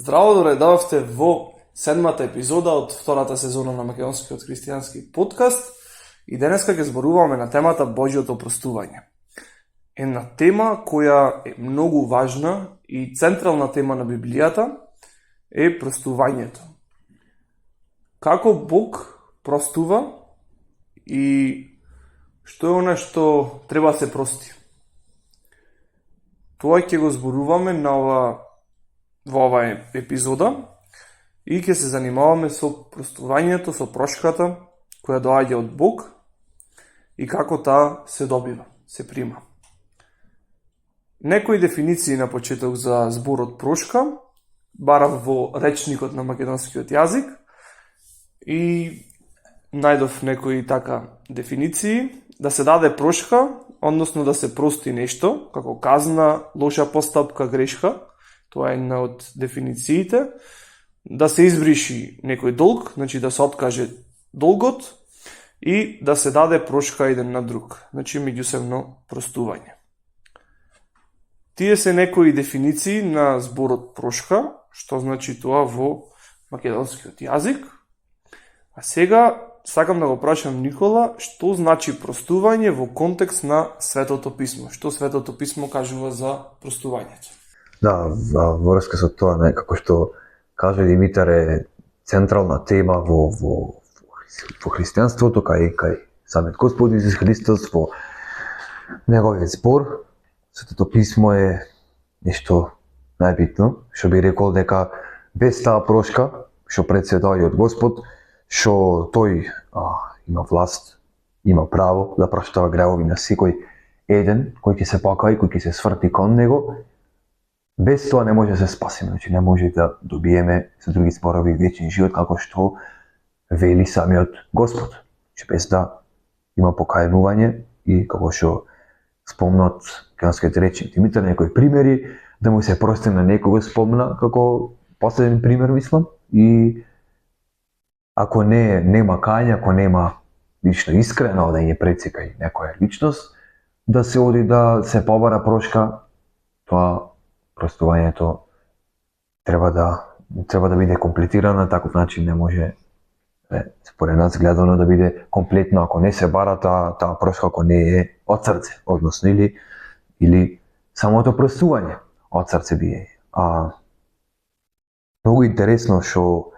Здраво, добре дојавте во седмата епизода од втората сезона на Македонскиот христијански подкаст и денеска ќе зборуваме на темата Божјото простување. Една тема која е многу важна и централна тема на Библијата е простувањето. Како Бог простува и што е она што треба да се прости. Тоа ќе го зборуваме во оваа епизода и ќе се занимаваме со простувањето, со прошката која доаѓа од Бог и како таа се добива, се прима. Некои дефиниции на почеток за зборот прошка барав во речникот на македонскиот јазик и најдов некои така дефиниции: да се даде прошка, односно да се прости нешто, како казна, лоша постапка, грешка. Тоа е една од дефинициите. Да се избриши некој долг, значи да се откаже долгот, и да се даде прошка еден на друг, значи меѓусебно простување. Тие се некои дефиниции на зборот прошка, што значи тоа во македонскиот јазик. А сега сакам да го прашам Никола, што значи простување во контекст на Светото писмо? Што Светото писмо кажува за простувањето? Да, во врска со тоа, како што каже Димитар, е централна тема во христијанството, кај самиот Господ Исус Христос, во неговиот збор. Светото писмо е нешто најбитно, што би рекол дека без таа прошка, што пред се доаѓа од Господ, што тој има власт, има право да праштава гревови на секој еден кој ќе се покаи, кој ќе се сврти кон него. Без тоа не може да се спасиме, значи не може да добиеме, со други зборови, вечен живот, како што вели самиот Господ. Значи без да има покајнување и како што спомнат македонскиот речник Димитар, некои примери, да му се прости на некого спомна како последен пример, мислам, и ако нема кање, ако нема лично искрено одење пред се кај некоја личност, да се оди да се побара прошка, тоа простувањето треба да биде комплетирано на таков начин, не може според нас гледано да биде комплетно ако не се бара таа прошка, ако не е од срце, односно или самото простување од срце бие. Многу интересно што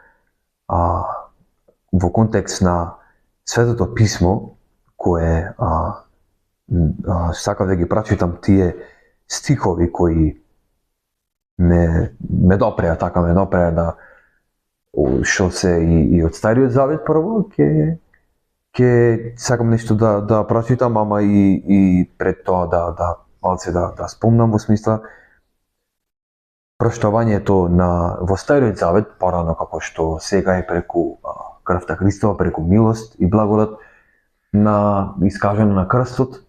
во контекст на Светото писмо, кое сакав да ги прочитам тие стихови кои ме допреа да што се и од Стариот Завет. Прво ќе сакам нешто да прочитам, ама и пред тоа да спомнам, во смисла проштавањето во Стариот Завет, порано како што сега е преку крвта Христова, преку милост и благодат на искажено на крстот,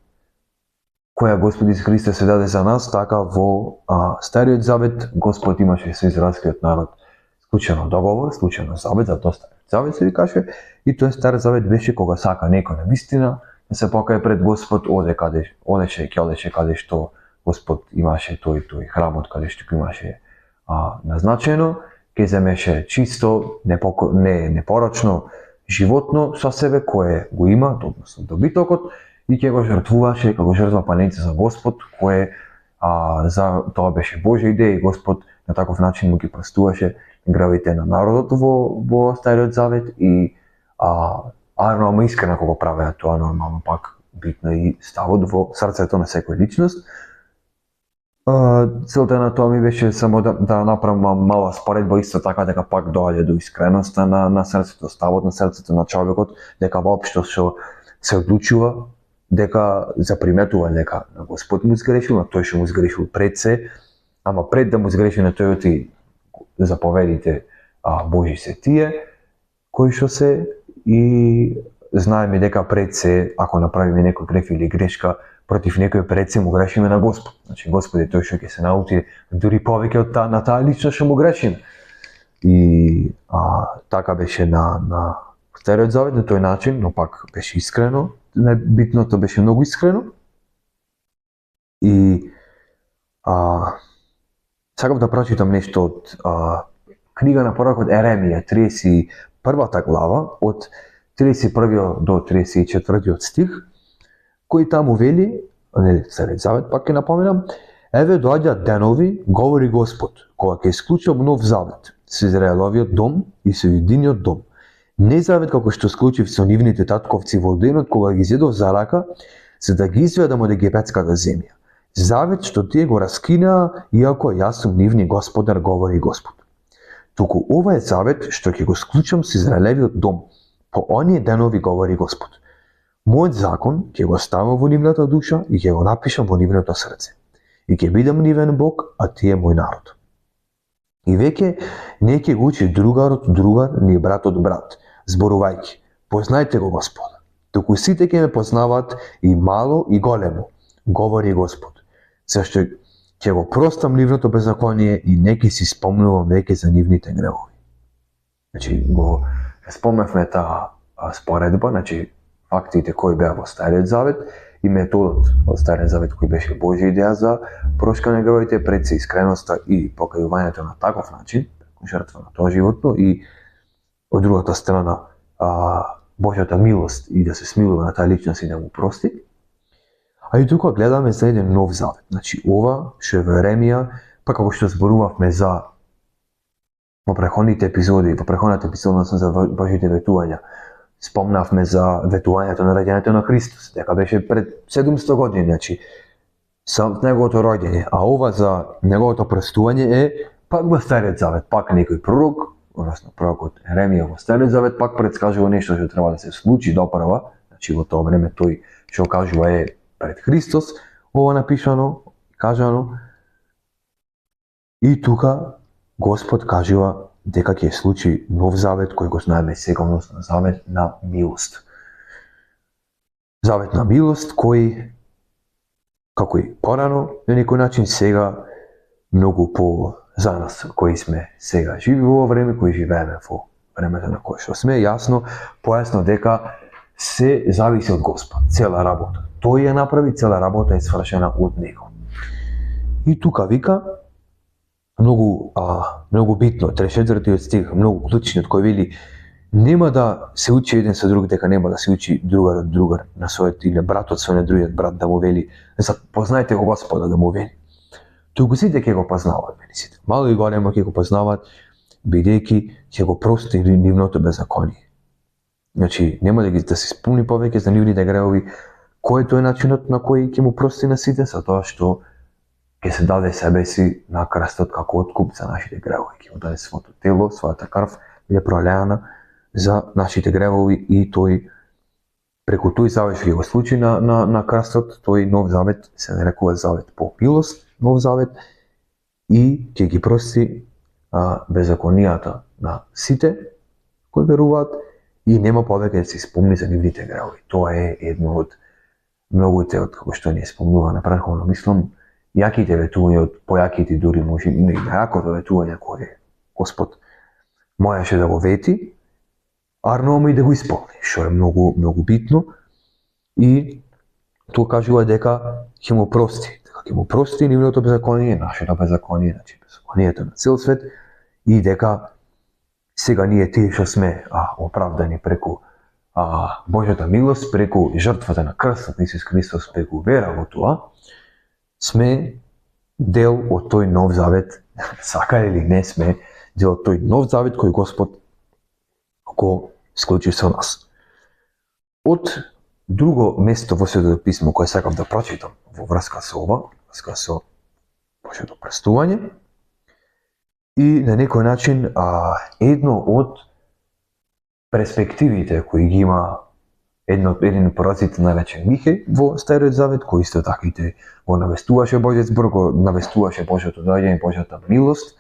која Господ Исус Христос се даде за нас, така во Стариот Завет Господ имаше со израелскиот народ склучено договор, склучено завет, за тоа Стариот Завет се викаше, и тој Стариот Завет беше кога сака некој на вистина да се покае пред Господ, одеше каде што Господ имаше тој храмот, каде што имаше назначено, ќе земеше чисто, непорочно животно со себе кое го има, односно добитокот, и ќе го жртвуваше како жртва паленце за Господ, кое за тоа беше Божја идеја и Господ на таков начин му ги простуваше гревите на народот во Стариот Завет и нормално искрено кога го правеа тоа, нормално пак битно и ставот во срцето на секоја личност. Целта на тоа ми беше само да направам мала споредба, исто така дека пак доаѓа до искреноста на срцето, ставот на срцето на човекот, дека воопшто што се одлучува, дека заприметува дека Господ му сгрешил, на тој што му сгрешил пред се, ама пред да му сгреши на тој оти заповедите Божи се тие, кои што се, и знаеме дека пред се, ако направиме некој греф или грешка против некој, пред се му грешиме на Господ. Значи Господ е тој што ќе се наути дури повеќе од на таа личност што му грешиме. И така беше на Стариот Завет на тој начин, но пак беше искрено. Битното беше многу искрено. И сакав да прочитам нешто од книга на пророкот Еремија, 31 глава, од 31 до 34 стих, кој таму вели, нели, Стариот завет, пак ќе напоменам, еве доаѓаат денови, говори Господ, кога ќе исклучам нов завет со Израеловиот дом и со Јудиниот дом. Не завет како што склучив со нивните татковци во денот кога ги зедов за рака, за да ги изведам од египетската земја. Завет што тие го раскинаа, иако јас сум нивни Господар, говори Господ. Туку ова е завет што ќе го склучам со Израелевиот дом, по оние денови, говори Господ. Мојот закон ќе го ставам во нивната душа и ќе го напишам во нивното срце. И ќе бидам нивен Бог, а тие мој народ. И веќе не ќе го учи другарот другар, ни братот брат, зборувајќи, познајте го Господа. Туку сите ќе ме познаваат и мало и големо, говори Господ. Зашто ќе го простам нивното беззаконие и не ќе си спомнувам веќе за нивните гревови. Значи, го спомнавме таа споредба, значи, фактите кои беа во Стариот завет и методот од Стариот завет кој беше Божја идеја за прошка на гревовите пред се искреноста и покајувањето на таков начин, жртва на тоа животно, и од другата страна Божјата милост и да се смилува на таа личност и да му прости. А и тука гледаме за еден нов завет. Значи, ова што е во Еремија, па како што зборувавме за во преходните епизоди, во преходната епизода за Божите ветувања, спомнавме за ветувањето на раѓањето на Христос, дека беше пред 700 години, значи, со неговото роѓење, а ова за неговото престување е пак во Стариот завет, пак некој пророк, односно пророкот Еремија во Стариот завет, пак предскажува нешто што треба да се случи допрва, значи во тоа време тој што кажува е пред Христос, ова напишано, кажано, и тука Господ кажува дека ќе случи нов завет кој го знаеме сега, односно завет на милост. Завет на милост кој, како и порано, на некој начин сега многу по за нас кои сме сега живи во време, кои живееме во времето на кое што сме, јасно, појасно дека се зависи од Господ, цела работа. Тој ја направи, цела работа е свршена од Него. И тука вика, многу битно, 34 стих, многу клучниот, кој вели, нема да се учи еден со друг, дека нема да се учи другар од другар, на својот или братот со другиот брат да му вели, познајте го Господа, да му вели. Туку сите ќе го познаваат, вели сите. Мало и големо ќе го познаваат, бидејќи ќе го прости нивното беззаконие. Значи, нема да се спомни повеќе за нивните гревови. Кој е тој начинот на кој ќе му прости на сите? Со тоа што ќе се даде себе си на крстот како откуп за нашите гревови. Ќе му даде своето тело, својата крв, е пролеана за нашите гревови и тој, преку тој завет што ќе го случи на крстот, тој нов завет се нарекува завет по милост, нов завет, и ќе ги прости беззаконијата на сите кои веруваат и нема повеќе да се спомни за нивните гревови. Тоа е едно од многуте од како што ни спомнува на претходно, мислам, јаките ветувања од појаките дури може и јакото ветување кое Господ можеше да го вети, арно и да го исполни, што е многу битно, и тоа кажува дека ќе му прости, дека ќе му прости нивното беззаконие, нашето беззаконие, значи беззаконието на цел свет, и дека сега ние тие што сме оправдани преку Божјата милост, преку жртвата на крстот на Исус Христос, преку вера во тоа, сме дел од тој нов завет, сака или не сме дел од тој нов завет кој Господ го склучи со нас. Од друго место во Светото писмо кое сакам да прочитам во врска со ова, врска со Божјото престување, и на некој начин едно од перспективите кои ги има еден пророк наречен Михеј во Стариот завет, кој исто така и го навестуваше Божјиот збор, го навестуваше Божјото доаѓање, Божјата милост.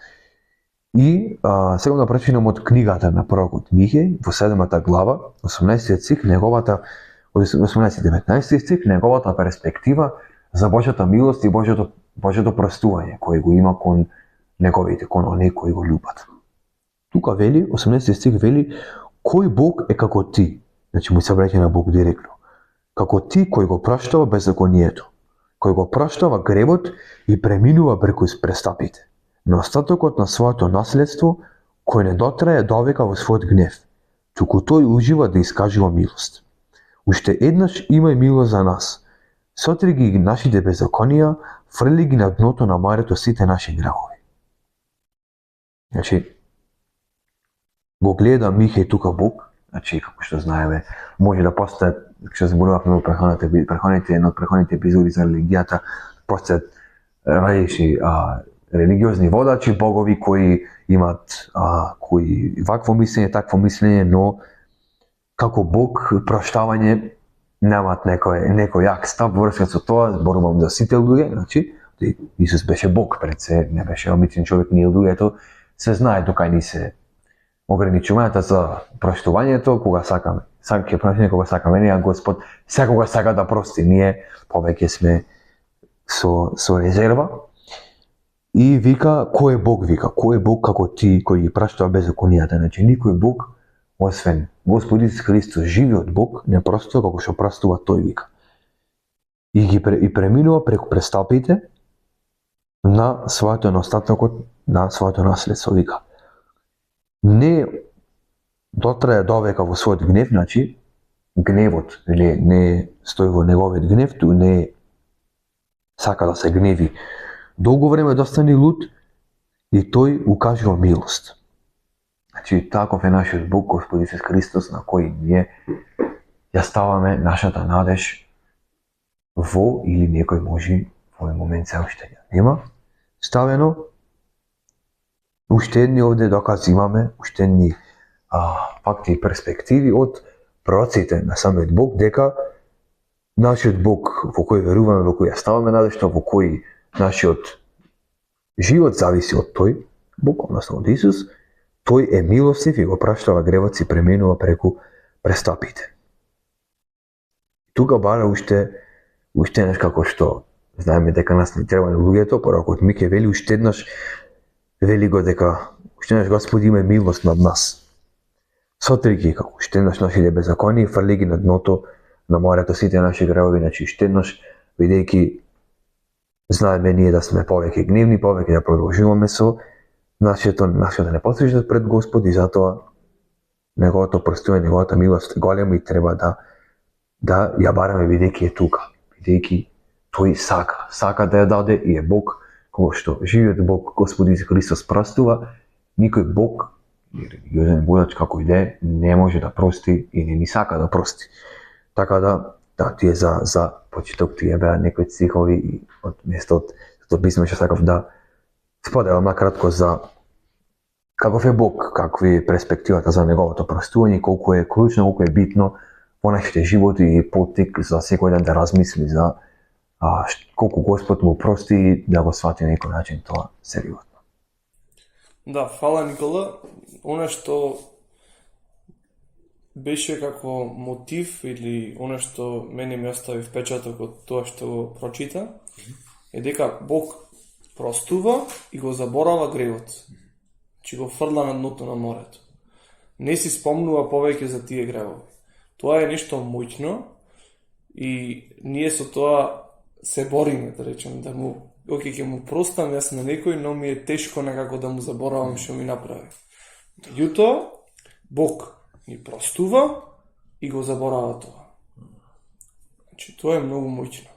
И сега да прочитам од книгата на пророкот Михеј во 7 глава, 18 стих, неговата 18-19 стих, неговата перспектива за Божјата милост и Божјото простување кој го има кон неговите, кон оние кои го љубат. Тука вели, 18 стих вели, кој Бог е како ти? Значи му се враќа на Бог директно. Како ти кој го праштава беззаконието, кој го праштава гревот и преминува преку престапите. На остатокот на своето наследство, кој не дотрае довека во својот гнев, туку тој ужива да искажува милост. Уште еднаш имај милост за нас. Сотри ги нашите беззаконија, фрли ги на дното на морето сите наши грехови. Значи, го гледа Михај тука Бог, значи, како што знаеме, може да постојат, што зборувавме во предходните епизоди за религијата, постојат различни религиозни водачи, богови кои имат кои вакво мислење, такво мислење, но како Бог проштавање немаат некој јак став врска со тоа, зборувам за сите луѓе, значи Исус беше Бог пред се, не беше обичен човек, ние луѓето се знае тука ни се ограничувањата за проштувањето, кога сакаме. Ќе проштиме кога сакаме, ние Господ секога сака да прости, ние повеќе сме со резерва. И вика, кој е Бог, вика, кој е Бог како ти, кој ги праштува беззаконијата, значи никој Бог, освен Господ Исус Христос, живиот Бог, не простува како што простува тој, вика. И преминува преку престапите на својот остатокот, на своето наследство, вика. Не дотрае довека во својот гнев, значи гневот, или не стои во неговиот гнев, ту не сака да се гневи долго време да остане луд и тој укажува милост. Значи, таков е нашиот Бог, Господ Исус Христос, на кој ние ја ставаме нашата надеж во, или некој може во овој момент се уште нема ставено. Уште едни овде докази имаме, уште едни факти и перспективи од пророците на самиот Бог, дека нашиот Бог во кој веруваме, во кој ја ставаме надежта, во кој нашиот живот зависи од тој Бог, односно од Исус, тој е милостив и го праштава гревот и преминува преку престапите. Тука бара уште еднаш, како што знаеме дека нас не треба на луѓето, пророкот Мике вели уште еднаш, вели го дека уште еднаш Господ има милост над нас. Сотри ги како уште еднаш нашите беззаконија, фрли ги на дното на морето сите наши гревови, значи уште еднаш, бидејќи знаеме ние да сме повеќе гневни, повеќе да продолжуваме со нашата непосредност пред Господ, и затоа неговото простување, неговата милост е голема и треба да ја бараме, бидејќи е тука, бидејќи тој сака да ја даде и е Бог, кога што живиот Бог, Господ Исус Христос простува, никој Бог или религиозен водач како и да е не може да прости и не ни сака да прости. Така да, тие за почиток тие беа некои стихови и од местот од писмо што сакав да споделам накратко за каков е Бог, какви е перспективата за неговото простување, колку е клучно, колку е битно во нашите животи и поттик за секој ден да размисли за колку Господ му прости и да го свати на некој начин тоа сериозно. Да, фала Никола. Она што беше како мотив или она што мене ми остави впечаток од тоа што го прочита, е дека Бог простува и го заборава гревот. Че го фрла на дното на морето. Не си спомнува повеќе за тие гревови. Тоа е нешто моќно и ние со тоа се бориме, да речем, да му, ќе му простам јас на некој, но ми е тешко некако да му заборавам што ми направи. Меѓутоа, Бог ни простува и го заборава тоа. Значи, тоа е многу моќно.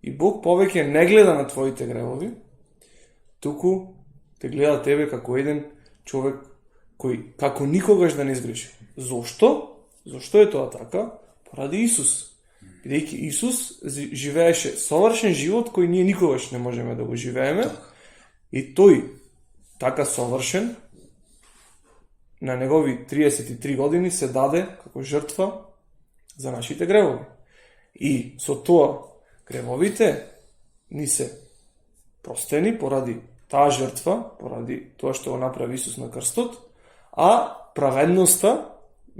И Бог повеќе не гледа на твоите гревови, туку те гледа тебе како еден човек кој како никогаш да не сгреши. Зошто? Зошто е тоа така? Поради Исус. Бидејќи Исус живееше совршен живот кој ние никогаш не можеме да го живееме, и тој така совршен на негови 33 години се даде како жртва за нашите гревови. И со тоа гревовите ни се простени поради таа жртва, поради тоа што го направи Исус на крстот, а праведноста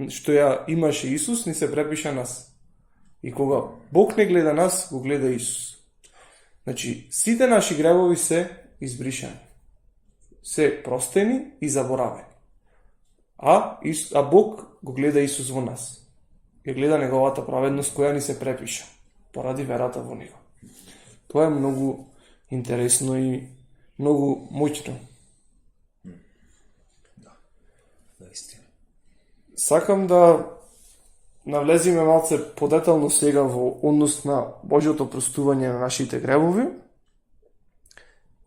што ја имаше Исус ни се препиша нас. И кога Бог не гледа нас, го гледа Исус. Значи, сите наши гревови се избришани, се простени и заборавени. А Бог го гледа Исус во нас. Ја гледа неговата праведност која ни се препиша поради верата во него. Тоа е многу интересно и многу моќно. наистина. Сакам да навлезиме малце подетално сега во однос на Божјото простување на нашите гревови.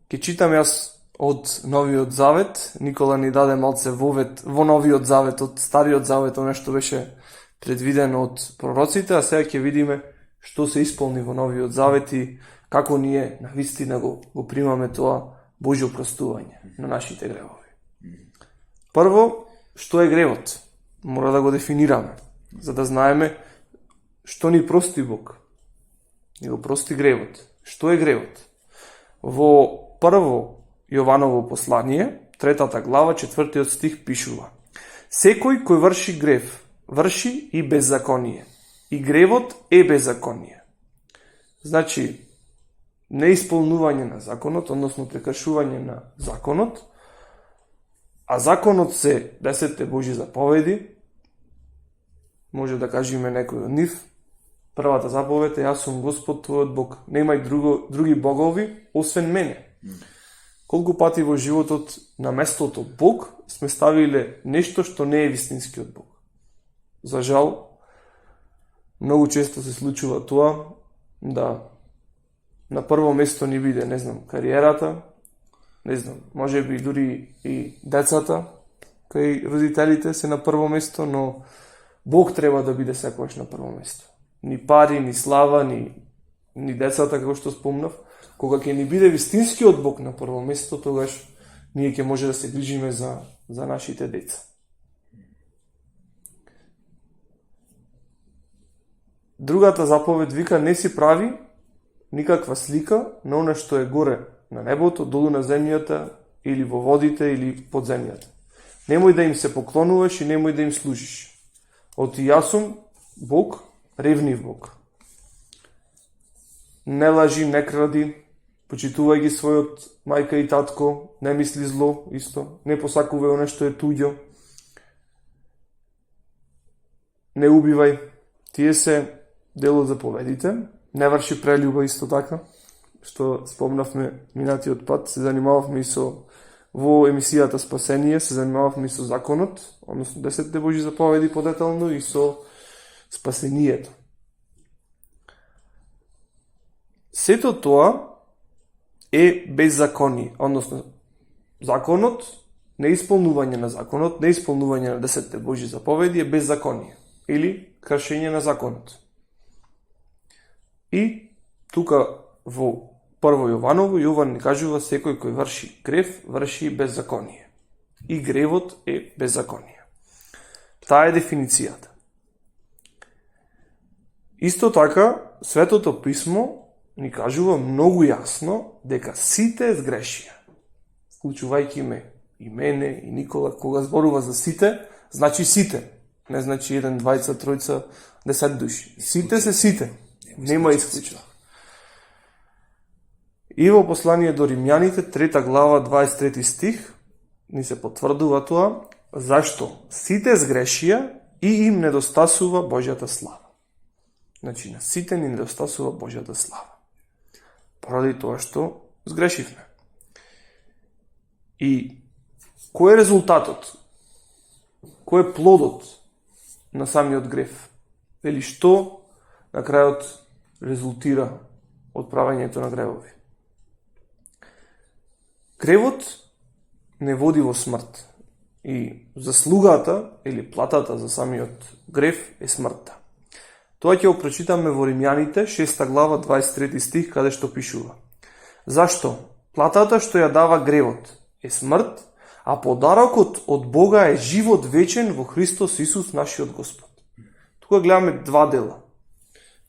Ке читам јас од Новиот Завет. Никола ни даде малце вовет во Новиот Завет, од Стариот Завет, оно што беше предвидено од пророците, а сега ќе видиме што се исполни во Новиот Завет и како ние навистина го примаме тоа Божјо простување на нашите гревови. Прво, што е гревот? Мора да го дефинираме, за да знаеме што ни прости Бог. Ни го прости гревот. Што е гревот? Во прво Јованово послание, 3 глава, 4 стих пишува: Секој кој врши грев, врши и беззаконие. И гревот е беззаконие. Значи, неисполнување на законот, односно прекршување на законот, а законот се 10 Божји заповеди, може да кажеме некој од нив. Првата заповед е: Јас сум Господ твојот Бог, немај други богови освен мене. Колку пати во животот на местото Бог сме ставиле нешто што не е вистинскиот Бог. За жал, многу често се случува тоа да на прво место ни биде, не знам, кариерата, не знам, може би дури и децата, кај родителите се на прво место, но Бог треба да биде секогаш на прво место. Ни пари, ни слава, ни децата, како што спомнав. Кога ќе ни биде вистинскиот Бог на прво место, тогаш ние ќе може да се грижиме за нашите деца. Другата заповед вика: не си прави никаква слика на она што е горе на небото, долу на земјата, или во водите, или под земјата. Немој да им се поклонуваш и немој да им служиш. Оти јас сум Бог, ревнив Бог. Не лажи, не кради, почитувај ги својот мајка и татко, не мисли зло, исто, не посакувај оно што е туѓо, не убивај. Тие се дел од заповедите. Не врши прелюба, исто така, што спомнавме минатиот пат. Се занимававме и со, во емисијата Спасение, се занимававме и со законот, односно 10 Божји заповеди подетално, и со спасението. Сето тоа е беззаконие, односно законот, неисполнување на законот, неисполнување на 10 Божји заповеди е беззаконие или кршење на законот. И тука во прво Јованово, Јован ни кажува: секој кој врши грев, врши беззаконие. И гревот е беззаконие. Таа е дефиницијата. Исто така, Светото Писмо ни кажува многу јасно дека сите сгрешија, вклучувајќи ме и мене и Никола. Кога зборува за сите, значи сите. Не значи 1, 2, 3, 10 души. Сите се сите. Нема исклучено. И во послание до Римјаните, 3 глава, 23 стих, ни се потврдува тоа, зашто сите сгрешија и им недостасува Божјата слава. Значи, на сите ни недостасува Божјата слава. Поради тоа што сгрешивме. И кој е резултатот? Кој е плодот на самиот грев? Или што на крајот резултира од правењето на гревови? Гревот не води во смрт. И заслугата или платата за самиот грев е смртта. Тоа ќе го прочитаме во Римјаните, 6 глава, 23 стих, каде што пишува: Зашто? Платата што ја дава гревот е смрт, а подарокот од Бога е живот вечен во Христос Исус нашиот Господ. Тука гледаме два дела.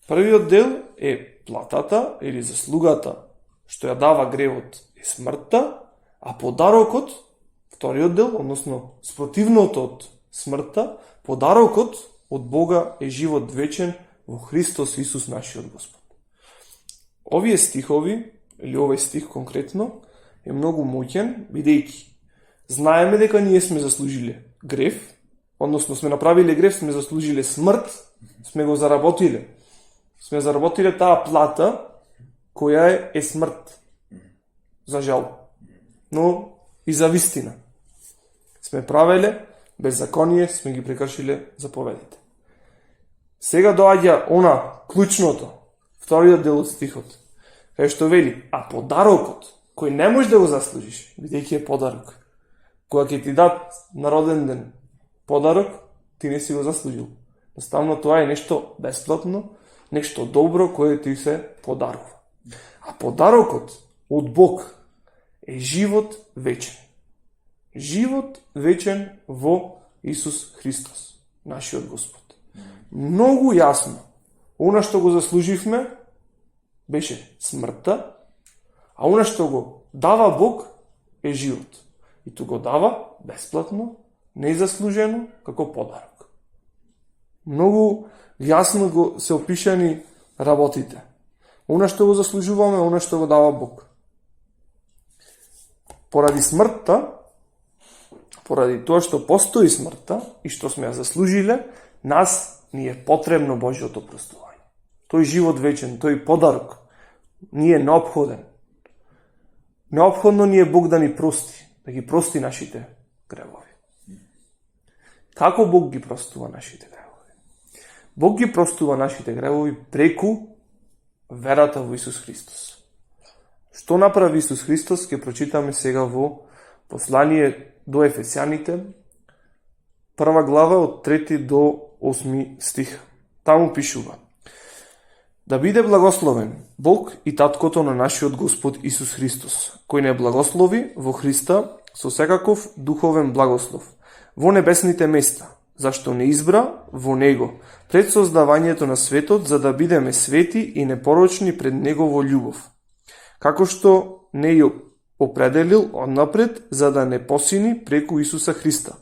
Првиот дел е платата или заслугата што ја дава гревот е смртта, а подарокот, вториот дел, односно спротивното од смртта, подарокот од Бога е живот вечен во Христос Исус нашиот Господ. Овие стихови, или овој стих конкретно, е многу моќен, бидејќи знаеме дека ние сме заслужиле грев, односно сме направиле грев, сме заслужиле смрт, сме го заработиле. Сме заработиле таа плата која е смрт. За жал. Но и за вистина. Сме правеле беззаконие сме ги прекршиле заповедите. Сега доаѓа она клучното, вториот дел од стихот, кај што вели, а подарокот, кој не можеш да го заслужиш, бидејќи е подарок, кога ќе ти дат на роден ден подарок, ти не си го заслужил. Наставно тоа е нешто бесплатно, нешто добро кое ти се подарува. А подарокот од Бог е живот вечен. Живот вечен во Исус Христос, нашиот Господ. Многу јасно, она што го заслуживме беше смртта, а она што го дава Бог е живот. И то го дава бесплатно, незаслужено, како подарок. Многу јасно го се опишани работите. Она што го заслужуваме, она што го дава Бог. Поради смртта, поради тоа што постои смртта и што сме ја заслужиле, нас ни е потребно Божјото простување. Тој живот вечен, тој подарок ни е неопходен. Неопходно ни е Бог да ни прости, да ги прости нашите гревови. Како Бог ги простува нашите гревови? Бог ги простува нашите гревови преку верата во Исус Христос. Што направи Исус Христос, ќе прочитаме сега во послание до Ефесјаните, 1 глава од 3 до 8 стих. Таму пишува: да биде благословен Бог и Таткото на нашиот Господ Исус Христос, кој не благослови во Христа со секаков духовен благослов во небесните места, зашто не избра во Него пред создавањето на светот, за да бидеме свети и непорочни пред Него во љубов, како што не ја определил однапред, за да не посини преку Исуса Христа,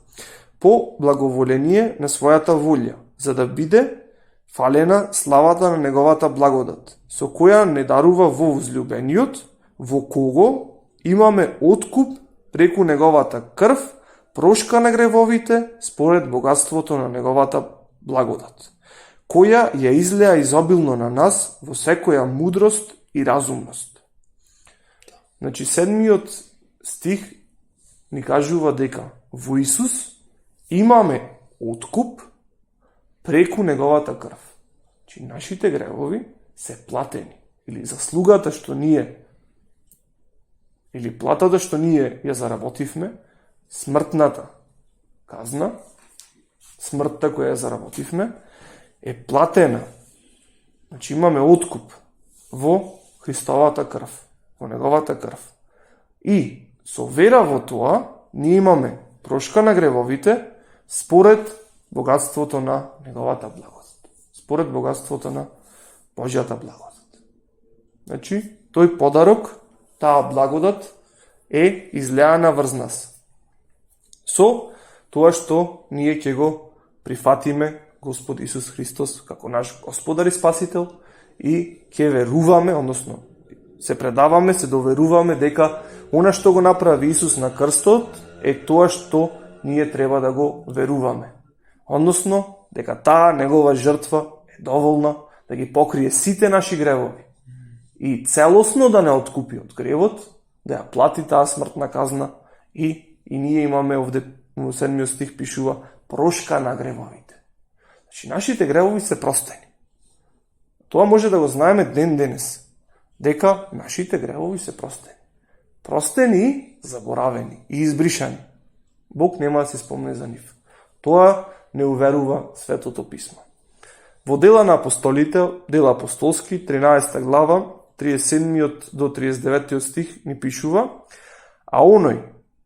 по благоволение на својата волја, за да биде фалена славата на Неговата благодат, со која не дарува во возлюбениот, во кого имаме откуп преку Неговата крв, прошка на гревовите според богатството на Неговата благодат, која ја излеа изобилно на нас во секоја мудрост и разумност. Значи, 7 стих ни кажува дека во Исус имаме откуп преку Неговата крв. Значи, нашите гревови се платени, или заслугата што ние, или платата што ние ја заработивме, смртната казна, смртта која ја заработивме, е платена. Значи, имаме откуп во Христовата крв, во Неговата крв. И со вера во тоа, ние имаме прошка на гревовите според богатството на Неговата благодат. Според богатството на Божјата благодат. Значи, тој подарок, таа благодат е излеана врз нас. Со тоа што ние ќе го прифатиме Господ Исус Христос како наш Господар и Спасител и ќе веруваме, односно се предаваме, се доверуваме дека она што го направи Исус на крстот е тоа што ние треба да го веруваме. Односно, дека таа Негова жртва е доволна да ги покрие сите наши гревови и целосно да не откупи од гревот, да ја плати таа смртна казна и ние имаме овде во 7 стих пишува прошка на гревовите. Значи, нашите гревови се простени. Тоа може да го знаеме ден денес, дека нашите гревови се простени. Простени, заборавени и избришани. Бог нема да се спомне за нив. Тоа не уверува Светото писмо. Во Дела на апостолите, Дела апостолски, 13 глава, 37 до 39 стих ни пишува: а оној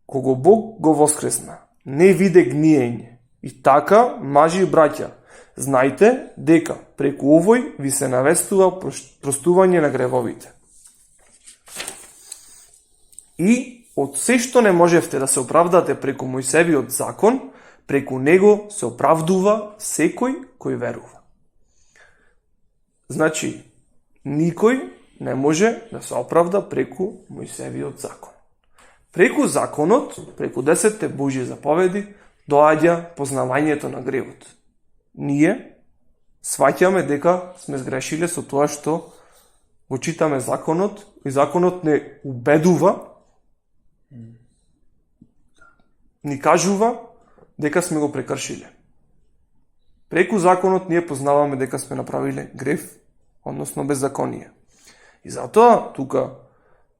кого Бог го воскресна, не виде гниење. И така, мажи и браќа, знајте дека преку овој ви се навестува простување на гревовите. И од се што не можевте да се оправдате преку Мојсевиот закон, преку него се оправдува секој кој верува. Значи, никој не може да се оправда преку Мојсевиот закон. Преку законот, преку 10 Божји заповеди, доаѓа познавањето на гревот. Ние сваќаме дека сме сгрешиле со тоа што го читаме законот и законот не убедува, ни кажува дека сме го прекршиле. Преку законот ние познаваме дека сме направиле греф, односно беззаконие. И затоа тука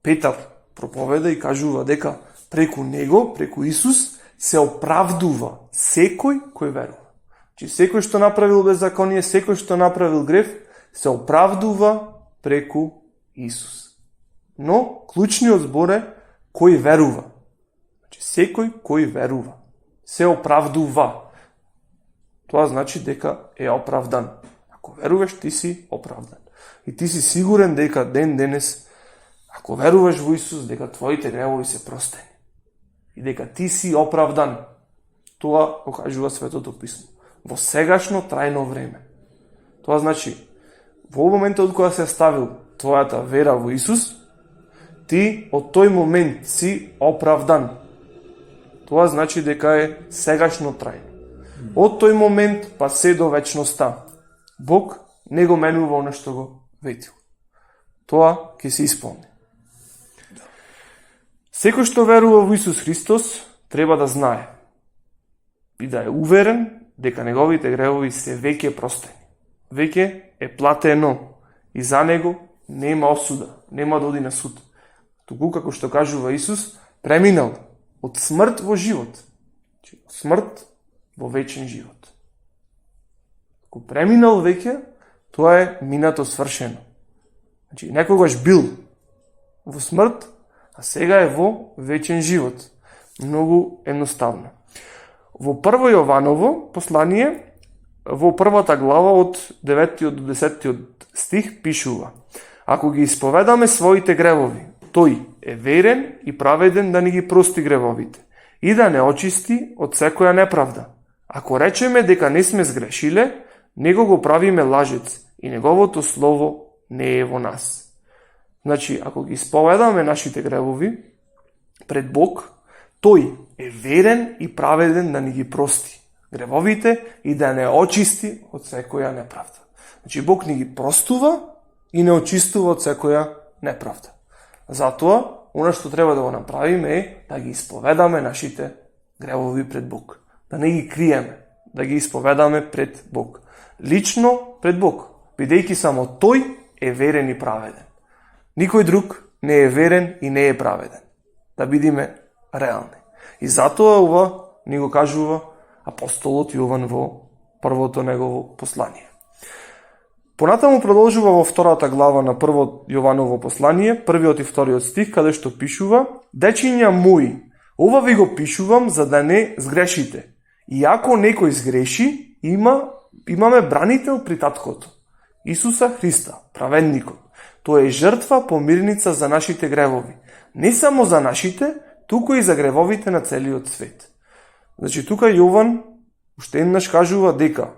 Петар проповеда и кажува дека преку него, преку Исус, се оправдува секој кој верува. Значи секој што направил беззаконие, секој што направил греф, се оправдува преку Исус. Но клучниот збор е кој верува. Значи секој кој верува се оправдува. Тоа значи дека е оправдан. Ако веруваш, ти си оправдан. И ти си сигурен дека ден денес, ако веруваш во Исус, дека твоите гревови се простени. И дека ти си оправдан. Тоа го кажува Светото Писмо. Во сегашно трајно време. Тоа значи, во моментот кога се ставил твојата вера во Исус, ти од тој момент си оправдан. Тоа значи дека е сегашно трајно. Од тој момент па се до вечноста. Бог не го менува оно што го ветил. Тоа ќе се исполни. Секој што верува во Исус Христос треба да знае и да е уверен дека неговите гревови се веќе простени. Веќе е платено и за него нема осуда, нема да оди на суд. Туку, како што кажува Исус, преминал од смрт во живот. Од смрт во вечен живот. Ако преминал веќе, тоа е минато свршено. Значи, некогаш бил во смрт, а сега е во вечен живот. Многу едноставно. Во Прво Јованово послание, во првата глава од 9 до 10 стих пишува: ако ги исповедаме своите гревови, тој е верен и праведен да ни ги прости гревовите и да не очисти од секоја неправда. Ако речеме дека не сме сгрешиле, него го правиме лажец и неговото слово не е во нас. Значи, ако ги исповедаме нашите гревови пред Бог, тој е верен и праведен да ни ги прости гревовите и да не очисти од секоја неправда. Значи, Бог ни ги простува и не очистува од секоја неправда. Затоа, она што треба да го направиме е да ги исповедаме нашите гревови пред Бог. Да не ги криеме, да ги исповедаме пред Бог. Лично пред Бог, бидејќи само тој е верен и праведен. Никој друг не е верен и не е праведен. Да бидиме реални. И затоа ова ни го кажува апостолот Јован во првото негово послание. Понатаму продолжува во втората глава на Прво Јованово послание, првиот и вториот стих, каде што пишува: дечиња мои, ова ви го пишувам за да не сгрешите. И ако некој сгреши, имаме бранител при таткото, Исуса Христа, праведникот. Тој е жртва помирница за нашите гревови. Не само за нашите, туку и за гревовите на целиот свет. Значи, тука Јован уште еднаш кажува дека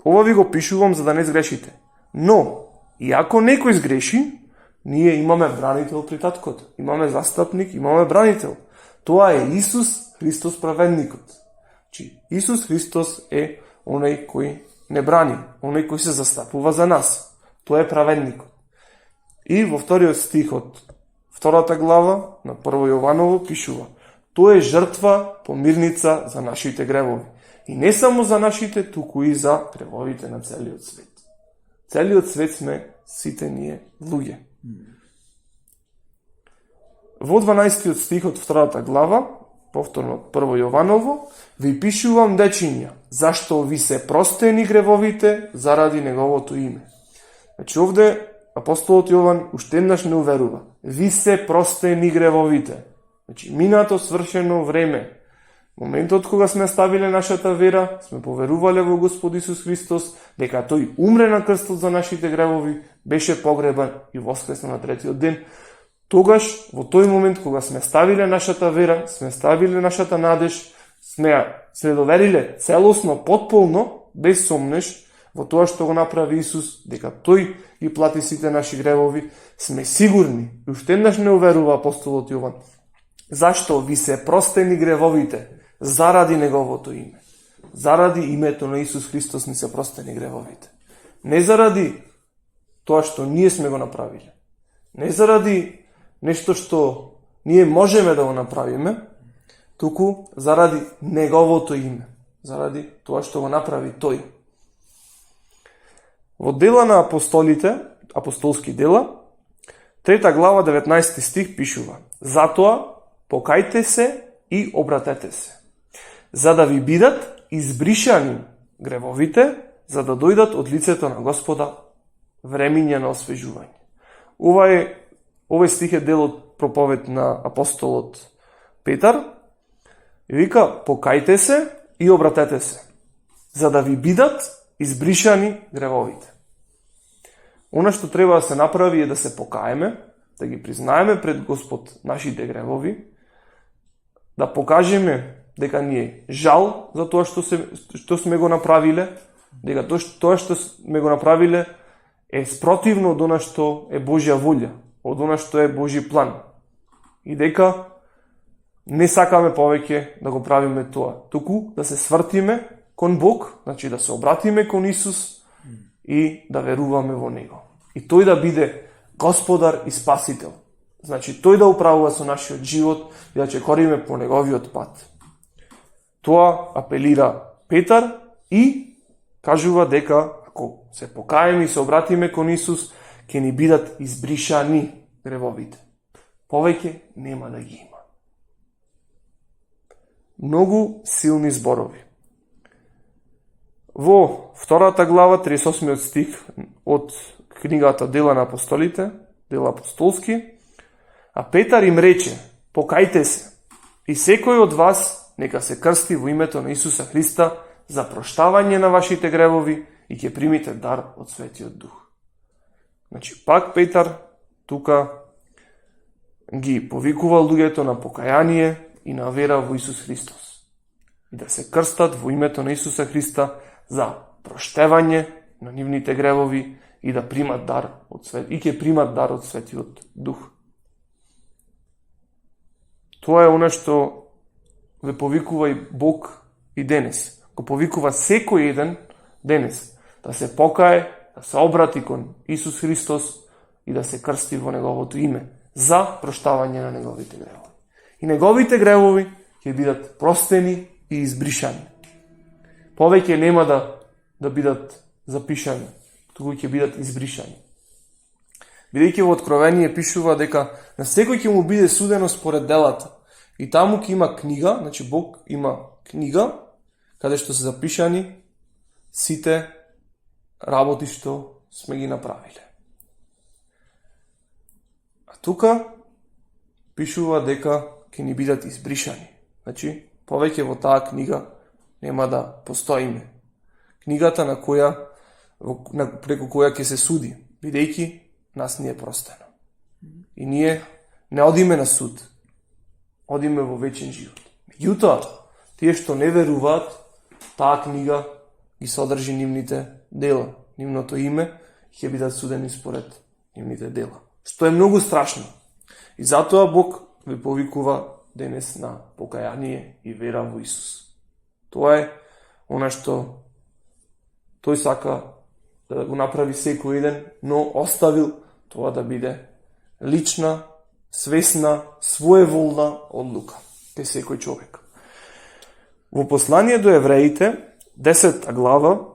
ова ви го пишувам за да не сгрешите. Но, и ако некој сгреши, ние имаме бранител при таткото. Имаме застапник, имаме бранител. Тоа е Исус Христос праведникот. Значи, Исус Христос е оној кој не брани, оној кој се застапува за нас. Тоа е праведникот. И во вториот стих од втората глава на Прво Јованово пишува: тоа е жртва помирница за нашите гревови. И не само за нашите, туку и за гревовите на целиот свет. Целиот свет сме сите ние луѓе. Во 12 стих од втората глава, повторно од Прво Јованово, ви пишувам, дечиња, зашто ви се простени гревовите заради неговото име. Значи овде апостолот Јован уште еднаш не уверува. Ви се простени гревовите. Значи минато свршено време. Моментот кога сме ставиле нашата вера, сме поверувале во Господ Исус Христос, дека тој умре на крстот за нашите гревови, беше погребан и воскресна на третиот ден. Тогаш, во тој момент кога сме ставиле нашата вера, сме ставиле нашата надеж, сме довериле целосно, потполно, без сомнеш, во тоа што го направи Исус, дека тој ги плати сите наши гревови, сме сигурни, и уште еднаш не уверува апостолот Јован, зашто ви се простени гревовите заради неговото име. Заради името на Исус Христос ни се простени гревовите. Не заради тоа што ние сме го направиле. Не заради нешто што ние можеме да го направиме, туку заради неговото име, заради тоа што го направи тој. Во дела на апостолите, апостолски дела, 3 глава 19 стих пишува: затоа покајте се и обратете се, за да ви бидат избришани гревовите, за да дојдат од лицето на Господа времиња на освежување. Овој стих е дел од проповед на апостолот Петар и вика: покајте се и обратете се, за да ви бидат избришани гревовите. Она што треба да се направи е да се покаеме, да ги признаеме пред Господ нашите гревови, да покажеме дека ни е жал за тоа што сме го направиле, дека тоа што сме го направиле е спротивно од она што е Божја волја, од она што е Божји план. И дека не сакаме повеќе да го правиме тоа, туку да се свртиме кон Бог, значи да се обратиме кон Исус и да веруваме во Него. И тој да биде Господар и Спасител. Значи тој да управува со нашиот живот и да ќе хориме по неговиот пат. Тоа апелира Петар и кажува дека ако се покаеме и се обратиме кон Исус, ќе ни бидат избришани гревовите. Повеќе нема да ги има. Многу силни зборови. Во 2 глава, 38 стих од книгата Дела на апостолите, Дела апостолски, а Петар им рече: покајте се и секој од вас нека се крсти во името на Исуса Христа за проштавање на вашите гревови и ќе примите дар од Светиот Дух. Значи, пак Петар тука ги повикува луѓето на покаяние и на вера во Исус Христос. И да се крстат во името на Исуса Христа за проштевање на нивните гревови и да примат дар од и ќе примат дар од Светиот Дух. Тоа е она што ве повикува и Бог и денес. Го повикува секој еден денес да се покае, да се обрати кон Исус Христос и да се крсти во Неговото име за проштавање на Неговите гревови. И Неговите гревови ќе бидат простени и избришани. Повеќе нема да бидат запишани, туку ќе бидат избришани. Бидејќи во Откровение пишува дека на секој ќе му биде судено според делата. И таму ќе има книга, значи Бог има книга, каде што се запишани сите работи што сме ги направиле. А тука пишува дека ќе ни бидат избришани. Значи, повеќе во таа книга нема да постоиме. Книгата на преку која ќе се суди, бидејќи нас ни е простено. И ние не одиме на суд, одиме во вечен живот. Меѓутоа, тие што не веруваат, таа книга ги содржи нивните дела. Нивното име ќе бидат судени според нивните дела. Што е многу страшно. И затоа Бог ве повикува денес на покаяние и вера во Исус. Тоа е она што тој сака да го направи секој еден, но оставил тоа да биде лична, свесна, своеволна одлука кај секој човек. Во послание до евреите, 10 глава,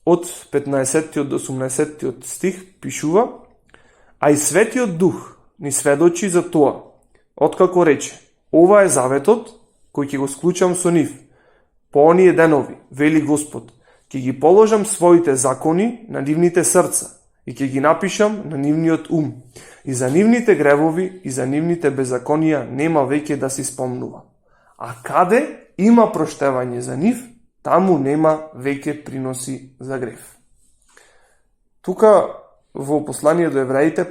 од 15 до 18 стих пишува: а и Светиот Дух ни сведочи за тоа, откако рече: ова е заветот кој ќе го склучам со нив. По оние денови, вели Господ, ќе ги положам своите закони на нивните срца и ќе ги напишам на нивниот ум. И за нивните гревови и за нивните беззаконија нема веќе да се спомнува. А каде има проштевање за нив, таму нема веќе приноси за грев. Тука во послание до евреите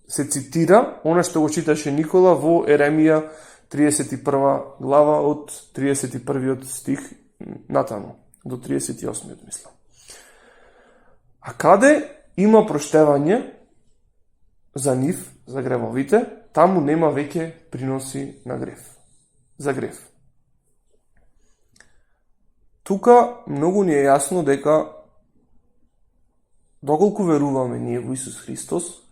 се цитира она што го читаше Никола во Еремија 31 глава од 31 стих натаму до 38 мислам. А каде има проштевање за нив, за гревовите, таму нема веќе приноси на грев. За грев. Тука многу ни е јасно дека доколку веруваме ние во Исус Христос,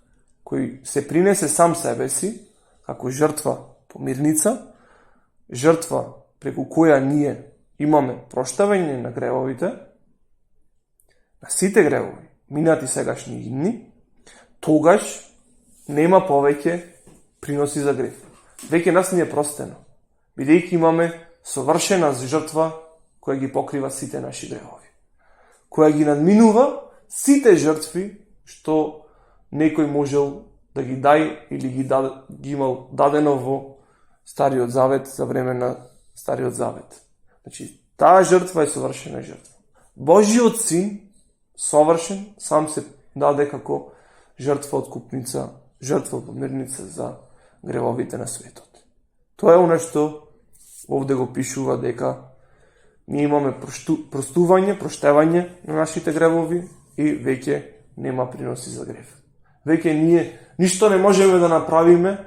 кој се принесе сам себе си, како жртва помирница, жртва преку која ние имаме проштавање на гревовите, на сите гревови, минати, сегашни и идни, тогаш нема повеќе приноси за грев. Веќе нас ни е простено, бидејќи имаме совршена жртва која ги покрива сите наши гревови, која ги надминува сите жртви што некој можел да ги дај или ги имал дадено во Стариот Завет, за време на Стариот Завет. Значи, таа жртва е совршена жртва. Божиот син, совршен, сам се даде како жртва откупница, жртва помирница за гревовите на светот. Тоа е оно што овде го пишува, дека ние имаме простување, проштевање на нашите гревови и веќе нема приноси за грев. Веќе ние ништо не можеме да направиме,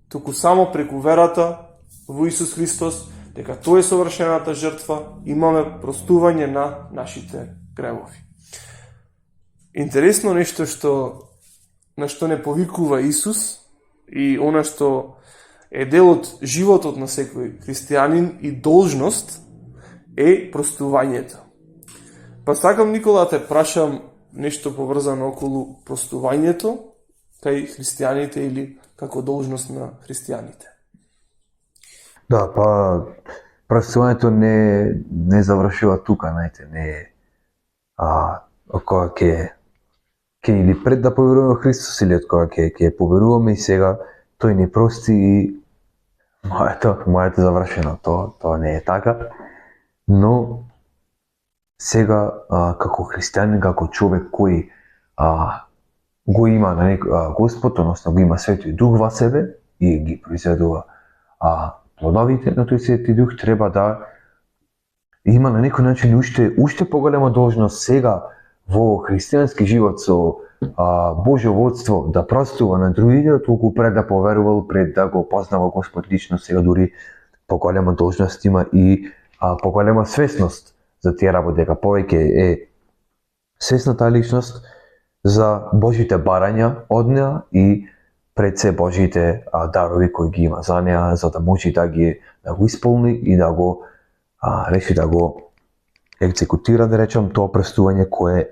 туку само преку верата во Исус Христос, дека тој е совршената жртва, имаме простување на нашите гревови. Интересно нешто на што не повикува Исус и она што е дел од животот на секој христијанин и должност е простувањето. Па сакам, Никола, те прашам нешто поврзано околу простувањето кај христијаните или како должност на христијаните. Да, па простувањето не завршува тука, знаете, не кога ќе или пред да поверуваме во Христос или од кога ќе поверуваме и сега тој ни прости и моето завршено, тоа не е така, но сега како христијанин, како човек кој го има на Господ, односно го има Светиот Дух во себе и ги произведува плодовите на тој Свети Дух, треба да има на некој начин уште поголема должност сега во христијански живот со Божјо водство да простува на другите, толку пред да поверувал, пред да го познава Господ лично, сега дури поголема должност има и поголема свесност за тие работи, дека повеќе е свесна таа личност за Божите барања од неа и пред се Божите дарови кои ги има за неа, за да може да го исполни и да го реши да го екзекутира, да речем, тоа престување кое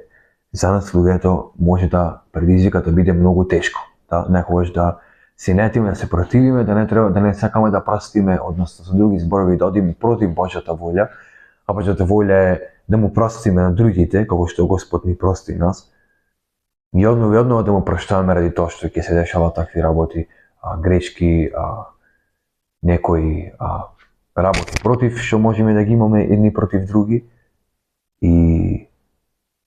за нас луѓето може да предизвика да биде многу тешко. Да некогаш да се нетиме, да се противиме, да не сакаме да простиме, односно со други зборови да одиме против Божјата волја, а Божјата волја е да му простиме на другите, како што Господ ни прости нас. И одново да му прощаваме ради тоа што ќе се дешава такви работи, грешки, некои работи против, што можеме да ги имаме едни против други. И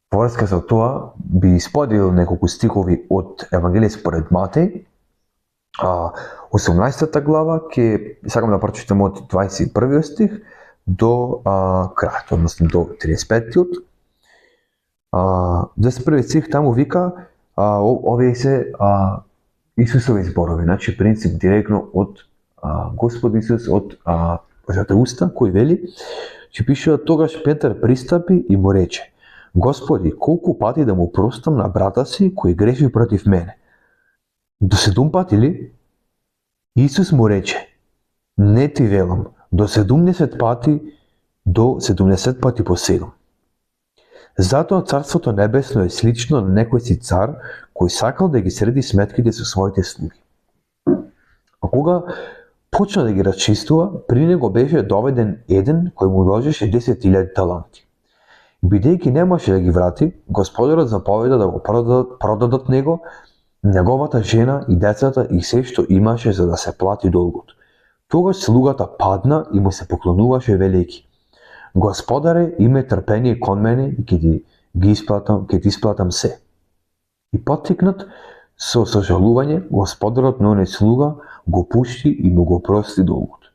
поврска со тоа би споделил неколку стихови од Евангелие според Матеј, 18 глава, сакам да прочитам од 21 стих до крајот, односно до 35-тиот. 21 стих таму вика, овие се Исусови зборови, значи принцип директно од Господ Исус, од Божјата уста, кој вели, че пишува: тогаш Петар пристапи и му рече: Господи, колку пати да му простам на брата си кој греши против мене? До 7 пати ли? Исус му рече: не ти велам, до 70 пати, до 70 пати по 7. Затоа Царството Небесно е слично на некој си цар кој сакал да ги среди сметките со своите слуги. А кога почна да ги расчистува, при него беше доведен еден кој му должеше 10.000 таланти. Бидејќи не можеше да ги врати, Господарот заповеда да го продадат него, неговата жена и децата и се што имаше за да се плати долгот. Тогаш слугата падна и му се поклонуваше велејќи: Господаре, име трпение кон мене и ќе ти исплатам се. И поттикнат со сожалување, Господарот на оној слуга го пушти и му го прости долгот.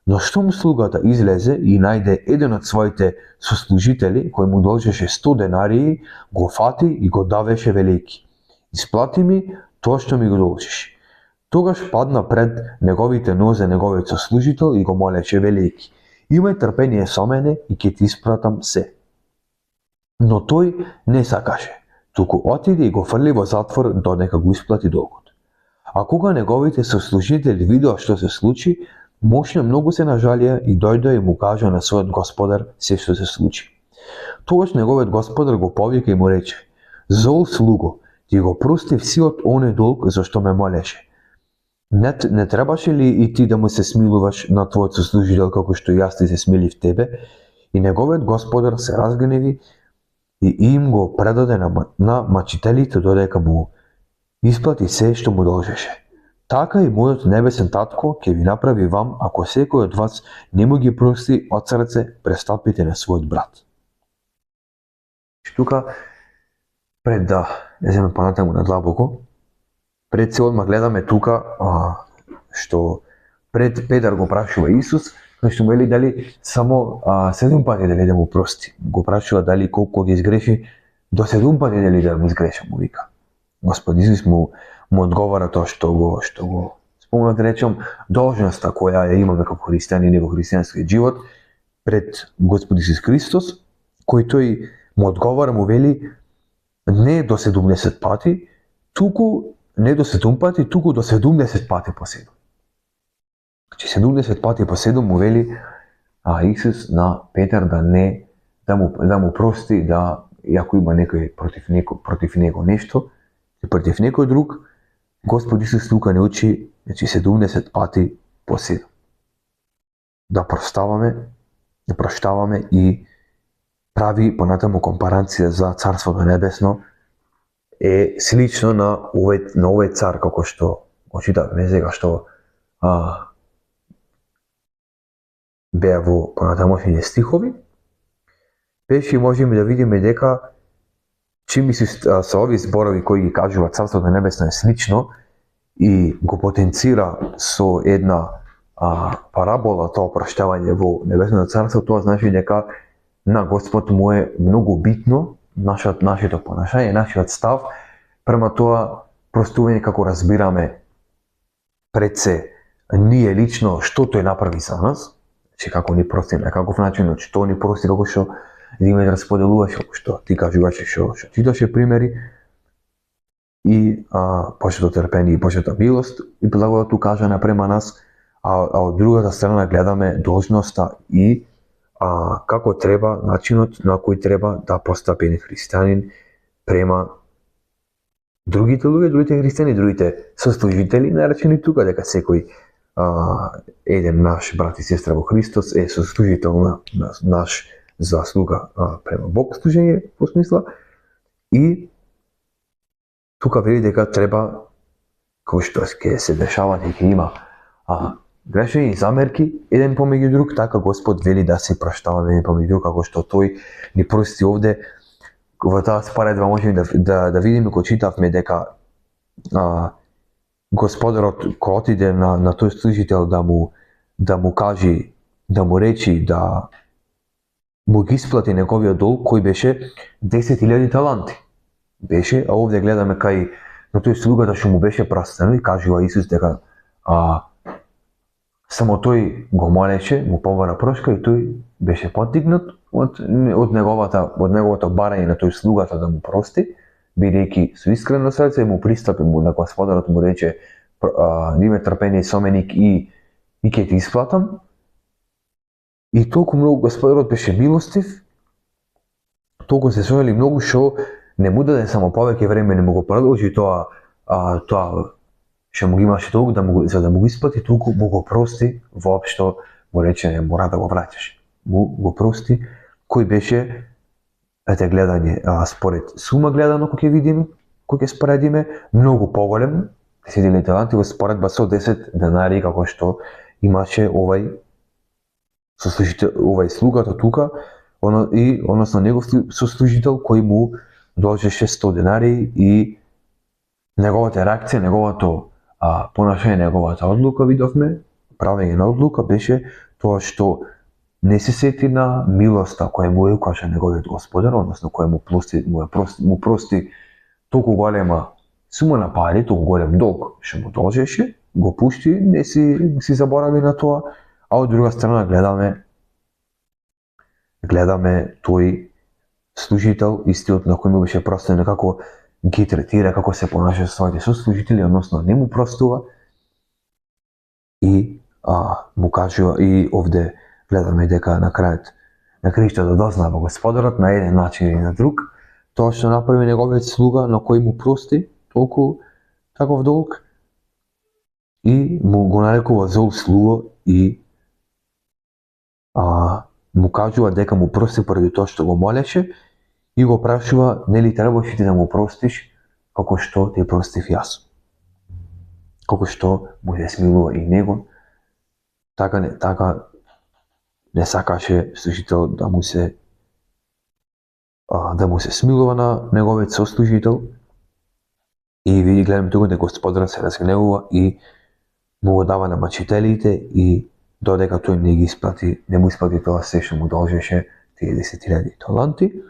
Но штом слугата излезе и најде еден од своите сослужители кој му должеше 100 денарии, го фати и го давеше велејќи: исплати ми тоа што ми го должиш. Тогаш падна пред неговите нозе неговиот сослужител и го молеше велејќи: имај трпение со мене и ќе ти испратам се. Но тој не сакаше, туку отиде и го фрли во затвор додека го исплати долгот. А кога неговите сослужители видоа што се случи, Мошно многу се нажалија и дојде и му кажа на својот господар се што се случи. Тогаш неговиот господар го повика и му рече: "Зол слуго, ти го простив сиот оној долг за што ме молеше. Не требаше ли и ти да му се смилуваш на твојот сослужител како што јас ти се смилив тебе?" И неговиот господар се разгневи и им го предаде на мачителите додека му исплати се што му должеше. Така и мојот небесен татко ќе ви направи вам ако секој од вас не му ги прости од срце престапите на својот брат. Тука, пред да земе понатаму надлабоко, пред се одма гледаме тука што пред Петар го прашува Исус, што му вели дали само 7 пати дали да му прости. Го прашува дали колку ги изгреши, до 7 пати дали да му изгреша, му вика. Господ Исус му одговара тоа што го спомнат, речем, должноста која ја имаме како христијани во христијанскиот живот пред Господ Исус Христос, кој тој му одговара, му вели не до 70 пати, туку не до 7 пати, туку до 70 пати по 7. Значи 70 пати по 7 му вели Исус на Петар да му прости, да ако има некој против него нешто, и против некој друг, Господ Исус тука не учи, значи 70 пати по 7. Да проштаваме и прави понатаму компарација за Царството Небесно е слично на овој цар, како што го читавме сега, што беа во понатамошните стихови. Беше можеме да видиме дека чими со овие зборови кои ги кажува Царството Небесно е слично и го потенцира со една парабола тоа проштавање во Небесното царство, тоа значи дека на Господ му е многу битно нашето понашање, нашиот став према тоа простување, како разбираме пред се ние лично што тој направи за нас, че како ни прости, на каков начин, што ни прости, како што Димитар споделуваше, како што ти кажуваше, што читаше примери, и Божјото трпение и Божјата милост и благодат укажана према нас, а од другата страна гледаме должноста и како треба, начинот на кој треба да постапи еден христијанин према другите луѓе, другите христијани, другите сослужители, наречени тука дека секој еден наш брат и сестра во Христос е сослужител на наш заслуга према Бог служење по смисла, и тука вели дека треба, кој што ќе се дешава и ќе има грешни и замерки еден помеѓу друг, така Господ вели да се праштаваме еден помеѓу друг, како што тој ни прости овде. Во таа споредба можеме да видиме, кога читавме дека Господарот кој отиде на тој служител да му кажи, да му речи да му ги исплати неговиот долг, кој беше 10.000 таланти. Беше, а овде гледаме кај на тој слугата што му беше простено и кажува Исус дека само тој го молеше, му побара прошка и тој беше подигнат од неговото барање на тој слугата да му прости, бидејќи со искрено срце му пристапи на Господарот, му рече име трпение со мене и ќе ти исплатам. И толку многу Господарот беше милостив, толку се сонели многу што не му даде само повеќе време, не му го продолжи тоа што му ги имаше долг за да му го исплати, толку му го прости, воопшто му рече не мора да го враќаш. Му го прости, кој беше гледање според сума гледано, кој ќе видиме, кој ќе споредиме, многу поголем, 10.000 таланти во споредба со 10 денари, како што имаше овај слугата тука, односно негов сослужител кој му должеше 100 денари, и неговата реакција, неговото понашање, неговата одлука, видовме, правење на одлука беше тоа што не се сети на милоста која му е укажа неговиот Господар, односно која му прости толку голема сума на пари, толку голем долг што му должеше, го пушти, не си заборави на тоа, а од друга страна гледаме тој служител, истиот на кој му беше простено, како ги третира, како се понаша со своите сослужители, односно не му простува, и му кажува и овде гледаме дека на крајот на краиштата дознава Господарот на еден начин или на друг, тоа што направи неговиот слуга на кој му прости толку таков долг и му го нарекува зол слуго и му кажува дека му прости поради тоа што го молеше и го прашува нели требаше ти да му простиш како што ти простив јас. Како што му се смилува и него, така не сакаше служител да му се смилува на неговиот сослужител и види гледаме тука дека Господарот се разгневува и му го дава на мачителите и додека тој не му исплати тоа се што му должеше, тие 10.000 таланти.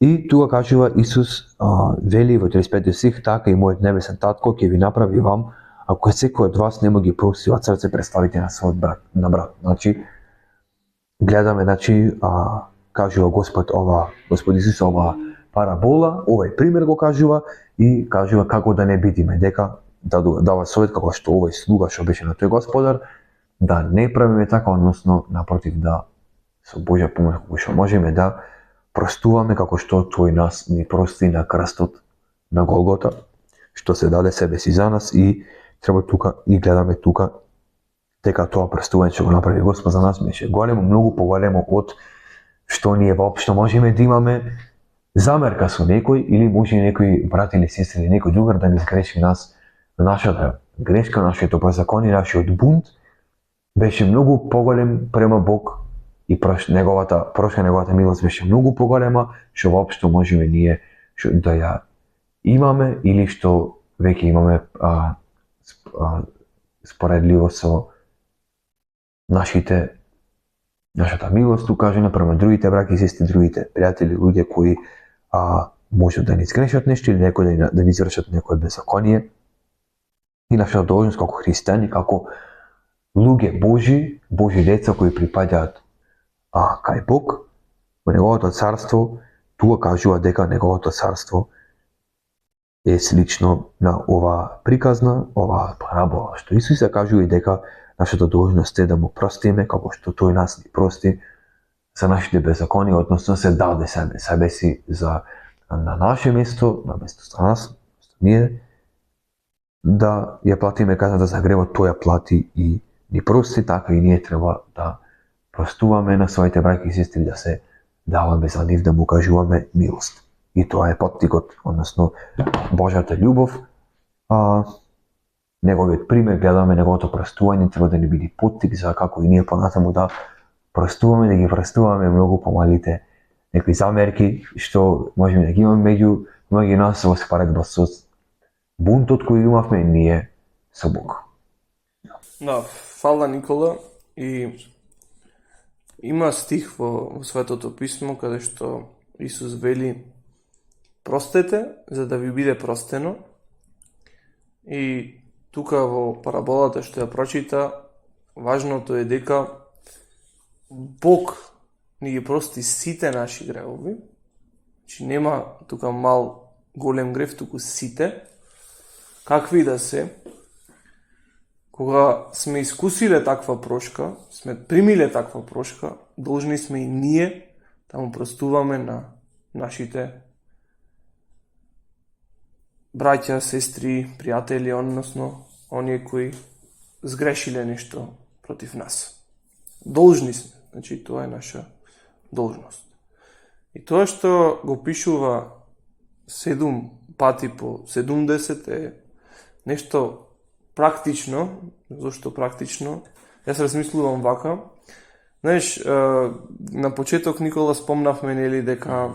И тука кажува Исус, вели во 35 стих, така и мојот небесен татко ќе ви направи вам, ако секој од вас нема ги простува срце, представите на својот брат, на брат. Значи, гледаме, кажува Господ Исус ова парабола, овој пример го кажува и кажува како да не бидиме, дека да дава совет како што овој слуга што беше на тој Господар, да не правиме така, односно напротив да со Божја помош како што можеме да простуваме како што тој нас ни прости на крстот на Голгота, што се даде себе си за нас и треба тука и гледаме тука дека тоа простување што го направи Господ за нас беше големо, многу поголемо од што ние воопшто можеме да имаме замерка со некој или може некој брат или сестра или некој другар да ни сгреши нас, нашата грешка, нашето беззаконие, нашиот бунт беше многу поголем према Бог и неговата милост беше многу поголема што воопшто можеме ние да ја имаме или што веќе имаме споредливо со нашата милост укажена према другите браќи и сестри, другите пријатели, луѓе кои можат да ни сгрешат нешто или некој да ни извршат некој беззаконие. И нашата должност како христијани, како луѓе Божи деца кои припаѓаат кај Бог, во неговото царство, тука кажува дека неговото царство е слично на ова приказна, ова парабола, што Исус се кажува и дека нашата должност е да му простиме како што тој нас ни прости за нашите беззаконија, односно се даде себе си на наше место, на место за нас, ние да ја платиме казната за гревот, тој ја плати и ни прости, така и ние треба да простуваме на своите браќи и сестри, да се даваме за нив, да му кажуваме милост. И тоа е поттикот, односно Божјата љубов. Неговиот пример, гледаме неговото простување, треба да ни биде поттик за како и ние понатаму да простуваме, да ги простуваме многу помалите некои замерки што можеме да ги имаме меѓу нас во споредба со бунтот кој имавме ние со Бог. Да, фала Никола. И има стих во Светото писмо каде што Исус вели: простете за да ви биде простено. И тука во параболата што ја прочита, важното е дека Бог ни ги прости сите наши гревови. Значи нема тука мал голем грев, туку сите, какви да се. Кога сме искусиле таква прошка, сме примиле таква прошка, должни сме и ние да му простуваме на нашите браќа, сестри, пријатели, односно оние кои сгрешиле нешто против нас. Должни сме, значи тоа е наша должност. И тоа што го пишува 7 пати по 70 е нешто практично. Зошто практично? Јас размислувам вака. Знаеш, на почеток Никола спомнавме нели дека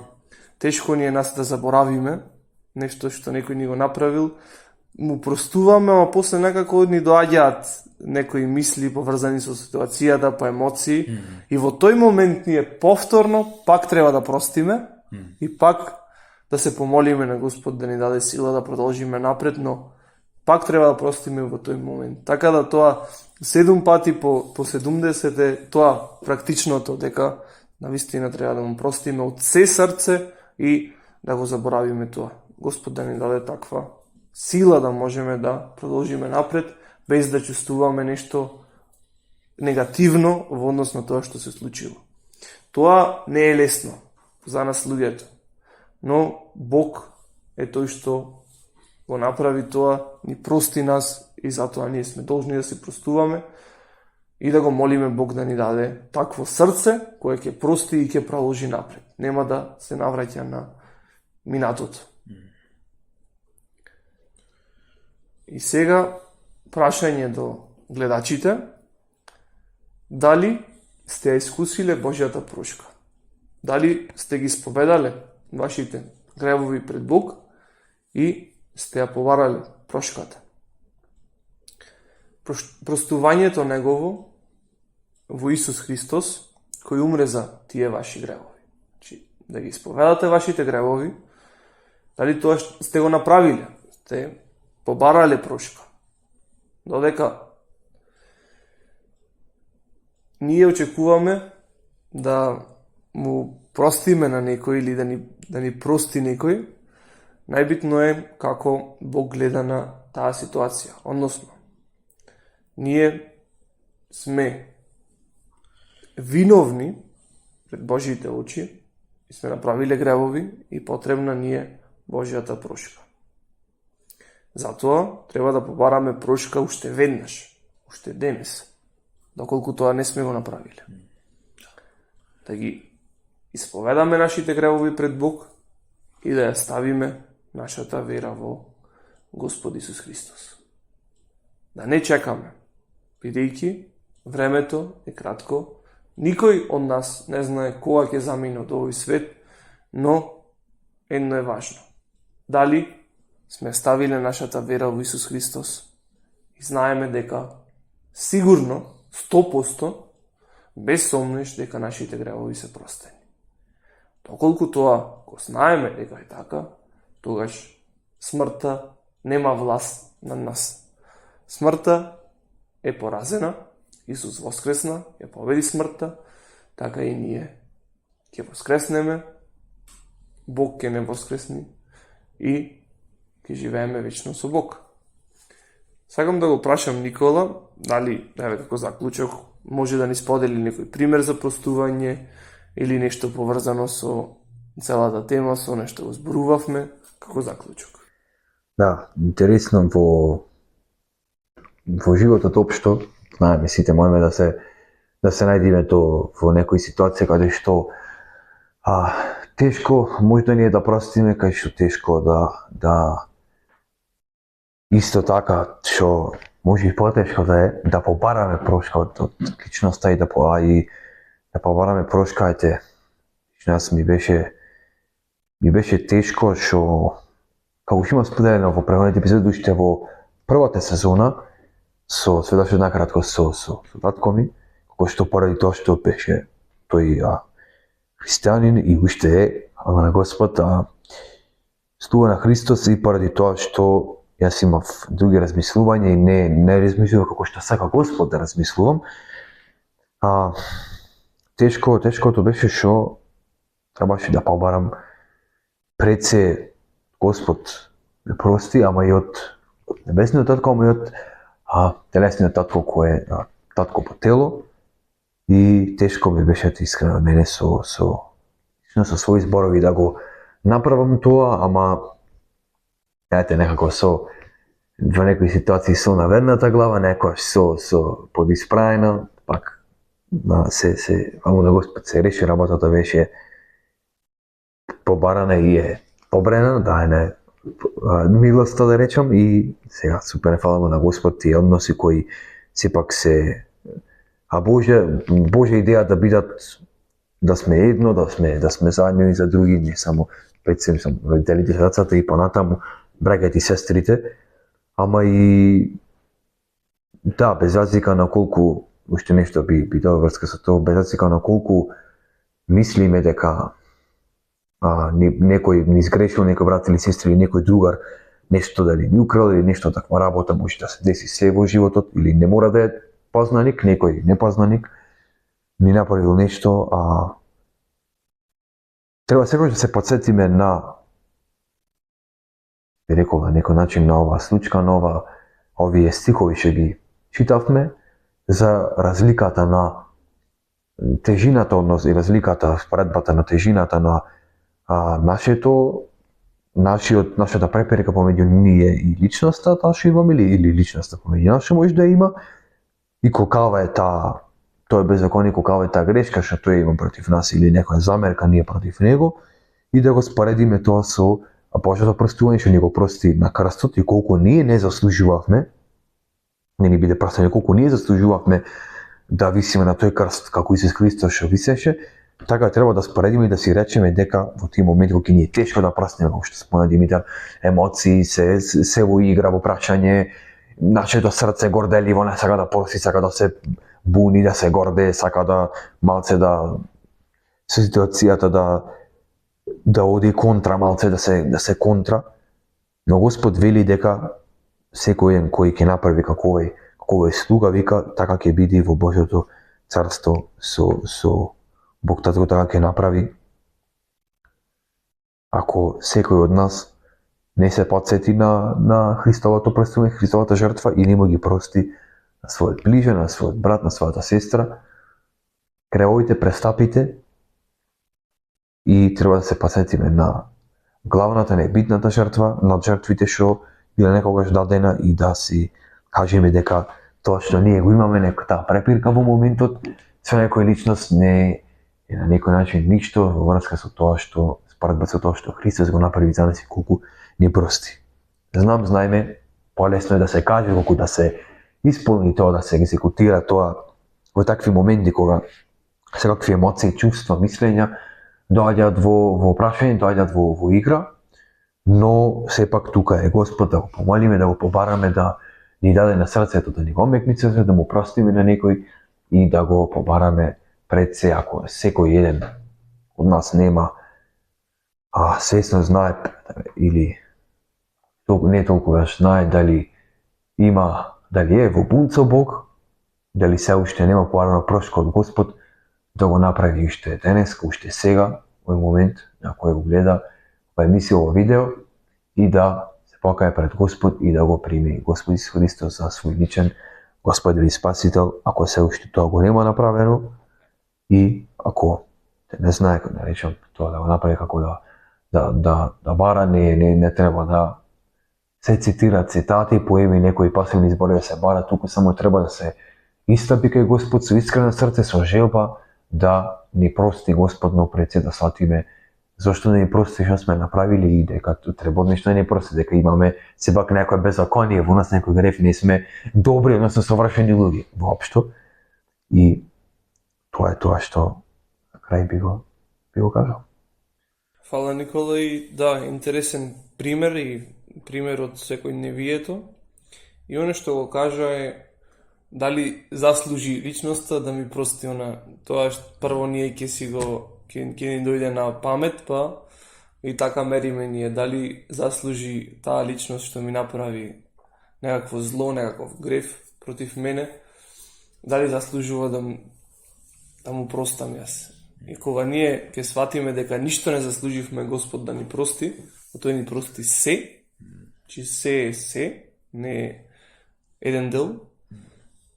тешко ни е нас да заборавиме нешто што некој ни го направил, му простуваме, а после некако ни доаѓаат некои мисли поврзани со ситуацијата, по емоции, и во тој момент ние повторно пак треба да простиме и пак да се помолиме на Господ да ни даде сила да продолжиме напред, но пак треба да простиме во тој момент. Така да тоа 7 пати по 70 е тоа практичното, дека навистина треба да му простиме од се срце и да го заборавиме тоа. Господ да ни даде таква сила да можеме да продолжиме напред, без да чувствуваме нешто негативно во однос на тоа што се случило. Тоа не е лесно за нас луѓето, но Бог е тој што го направи тоа, ни прости нас и затоа ние сме должни да се простуваме и да го молиме Бог да ни даде такво срце кое ќе прости и ќе продолжи напред. Нема да се навраќа на минатото. И сега прашање до гледачите: дали сте искусиле Божјата прошка? Дали сте ги споведале вашите гревови пред Бог и сте ја побарале прошката? Простувањето негово во Исус Христос, кој умре за тие ваши гревови. Значи, да ги споведате вашите гревови, дали тоа сте го направиле? Сте побарале прошка? Додека ние очекуваме да му простиме на некој или да ни прости некој, најбитно е како Бог гледа на таа ситуација. Односно, ние сме виновни пред Божите очи и сме направиле гревови и потребна ни е Божјата прошка. Затоа треба да побараме прошка уште веднаш, уште денес, доколку тоа не сме го направиле. Да ги исповедаме нашите гревови пред Бог и да ја ставиме нашата вера во Господ Исус Христос. Да не чекаме, бидејќи времето е кратко, никој од нас не знае кога ќе замине од овој свет, но едно е важно. Дали сме ставиле нашата вера во Исус Христос и знаеме дека сигурно 100% без сомнеш дека нашите гревови се простени. Доколку тоа го знаеме дека е така, тогаш смртта нема власт над нас. Смртта е поразена, Исус воскресна, ја победи смртта, така и ние ќе воскреснеме, Бог ќе не воскресни и ќе живееме вечно со Бог. Сакам да го прашам Никола, дали, како заклучок, може да ни сподели некој пример за простување или нешто поврзано со целата тема, со нешто го зборувавме, како заклучок. Да, интересно во животот општо, знаеме сите можеме да се најдеме во некои ситуација каде што тешко можда ни е да простиме, кај што тешко да исто така што може и потешко да побараме прошка од личноста и да побараме прошка, нас ми беше тешко што како што има споделено во предходните епизоди уште во првата сезона со сведоше накратко со татко ми, како што поради тоа што беше тој христијанин и уште е на Господ, стува на Христос и поради тоа што јас имав други размислувања и не размислував како што сака Господ да размислувам. Тешкото беше што требаше да побарам пред се Господ ме прости, ама и од небесниот татко, ама и од телесниот татко кој е татко по тело. И тешко ми беше искрено мене со своји зборови да го направам тоа, ама некако во некои ситуации со наверната глава, некојаш со подисправена, пак ама на Господ се реши, работата беше побарана и е побрена, дајне милоста да речам, и сега супер фаламо на Господ и односи кои сепак се Божја идеја да бидат, да сме едно, да сме заедно и за други, не само пред себе родителите, децата и понатаму браќата и сестрите, ама и да, без разлика на колку уште нешто би дало врска со тоа, без разлика на колку мислиме дека некој ни изгрешил, некој брат или сестра или некој другар нешто дали ни украл или нешто таква работа може да се деси се во животот, или не мора да е познаник, некој непознаник ни направил нешто, треба секогаш да се подсетиме на, би рекол на некој начин, на оваа случка, на овие стихови што ги читавме за разликата на тежината, односно и разликата, споредбата на тежината на нашата препирка помеѓу ние и личноста, таа што имаме или личноста помеѓу нас што може да има, и колкава е тој беззаконие, колкава е таа грешка што тој има против нас или некоја замерка ние против него, и да го споредиме тоа со Божјото простување што ни го прости на крстот и колку ние не заслужувавме, не ни биде простено, колку ние заслужувавме да висиме на тој крст како Исус Христос што висеше, така треба да споредиме и да си речеме дека во тие моменти кога ни е тешко да простиме, како што спомна Димитар, емоции, се во игра, во прашање, нашето срце горделиво не сака да прости, сака да се буни, да се горде, сака да малце да со ситуацијата да оди контра, малце да се контра. Но Господ вели дека секој еден кој ќе направи како овој слуга, вика, така ќе биде во Божјото царство со Бог Татко, така ќе направи. Ако секој од нас не се подсети на Христовото простување, Христовата жртва и не му ги прости на својот ближен, на својот брат, на својата сестра, крај овите престапите, и треба да се подсетиме на главната, небитната жртва, над жртвите што биле некогаш дадена, и да си кажеме дека тоа што ние го имаме, таа препирка во моментот со некоја личност не е на некој начин ништо во врска со тоа што споредба со тоа што Христос го направи за нас и колку ни прости. Знаеме, полесно е да се каже колку да се исполни тоа, да се екзекутира тоа во такви моменти кога секакви емоции, чувства, мислења доаѓаат во прашање, доаѓаат во игра, но сепак тука е Господ, да го помолиме, да го побараме да ни даде на срцето, да ни го омекни срцето, да му простиме на некој и да го побараме пред се, ако секој еден од нас нема свесно знае или не толку веш знае дали е во бунт со Бог, дали се уште нема поарана прошка од Господ, да го направи уште денес, уште сега, овој момент, на кој го гледа ова емисија, ова видео, и да се покае пред Господ и да го прими Господ Исус Христос за свој личен Господ или Спасител, ако се уште тоа го нема направено, и ако не знае, да речем, тоа да го направи како да бара, не треба да се цитира цитати, поеми, некои пасивни зборови се бара, туку само треба да се истапи кај Господ со искрено срце, со желба да ни прости Господ, но пред се да сватиме зошто не ни прости што сме направили и дека треба нешто не ни прости, дека имаме сепак некој беззаконие во нас, некој греф, не сме добри, односно совршени луѓе воопшто. И тоа е тоа што на крај би го кажал. Фала, Никола, и да, интересен пример и пример од секојдневието. И оно што го кажа е дали заслужи личноста да ми прости она. Тоа што прво ние ќе ни дојде на памет, па и така мериме ние дали заслужи таа личност што ми направи некакво зло, некаков греф против мене, дали заслужува да му простам јас. И кога ние ќе сватиме дека ништо не заслуживме Господ да ни прости, тој ни прости се, че се е се, не е еден дел,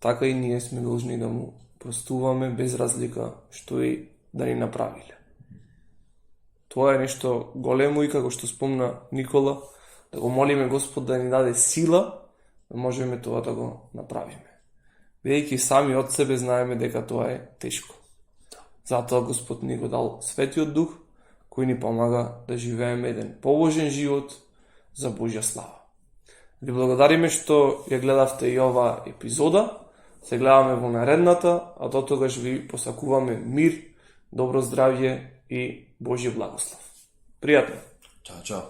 така и ние сме должни да му простуваме без разлика што е да ни направиле. Тоа е нешто големо и како што спомна Никола, да го молиме Господ да ни даде сила да можеме тоа да го направиме. Бидејќи сами од себе знаеме дека тоа е тешко. Затоа Господ ни го дал Светиот Дух, кој ни помага да живееме еден побожен живот за Божја слава. Ви благодариме што ја гледавте и ова епизода. Се гледаме во наредната, а до тогаш ви посакуваме мир, добро здравје и Божји благослов. Пријатно! Чао, чао!